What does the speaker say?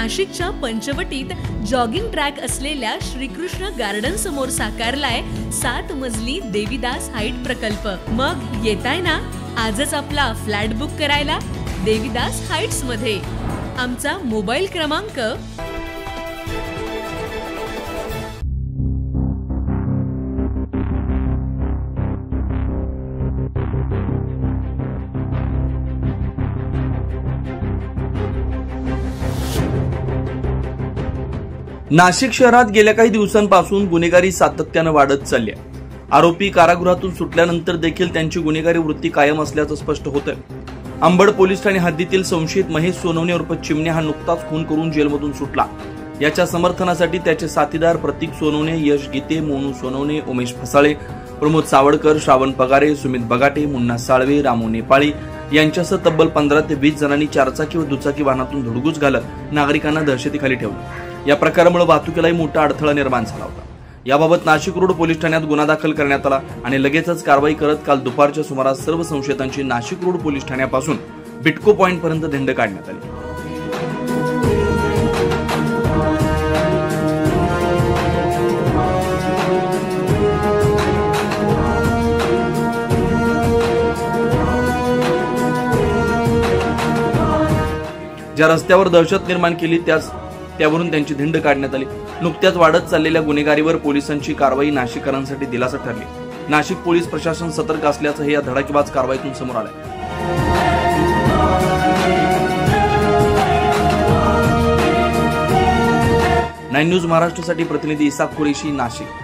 नाशिकच्या पंचवटीत jogging track असलेल्या Shrikrishna garden समोर साकारलाय 7 मजली देवीदास हाईट प्रकल्प। मग येताय ना आजच आपला फ्लॅट बुक करायला देवीदास हाईट्स मध्ये। आमचा मोबाईल क्रमांक नाशिक शहरात गेल्या काही दिवसांपासून गुन्हेगारी सातत्याने वाढत चालली आहे। आरोपी कारागृहातून सुटल्यानंतर देखील त्यांची गुन्हेगारी वृत्ती कायम असल्याचं स्पष्ट होतंय। अंबड पोलीस ठाणे हद्दीतील संशयित महेश सोनवणे उर्फ चिमण्या हा नुकताच खून करून जेलमधून सुटला। याच्या समर्थनासाठी त्याचे साथीदार प्रतीक सोनवणे, यश गीते, मोनू सोनवणे, उमेश फसाळे, प्रमोद सावडकर, श्रावण पगारे, सुमित बगाटे, मुन्ना साळवे, रामू नेपाळी यांच्यासह तब्बल 15 ते 20 जणांनी चारचाकी व दुचाकी वाहनातून धुडगूस घालत नागरिकांना दहशतीखाली ठेवलं। या प्रकारामुळे वाहतुकीलाही मोठा अडथळा निर्माण झाला होता। याबाबत नाशिक रोड पोलीस ठाण्यात गुन्हा दाखल करण्यात आला आणि लगेचच कारवाई करत काल दुपारच्या सुमारास सर्व संशयितांची नाशिक रोड पोलीस ठाण्यापासून बिटको पॉइंट पर्यंत धिंड काढण्यात आली। ज्या रस्त्यावर दहशत निर्माण केली त्यावरून त्यांची धिंड काढण्यात आली। नुकत्याच वाढत चाललेल्या गुन्हेगारीवर पोलिसांची कारवाई नाशिककरांसाठी दिलासा ठरली। नाशिक पोलीस प्रशासन सतर्क असल्याचं हे या धडाकेबाज कारवाईतून समोर आलंय। 9 न्यूज महाराष्ट्रासाठी प्रतिनिधी इसाक कुरेशी, नाशिक।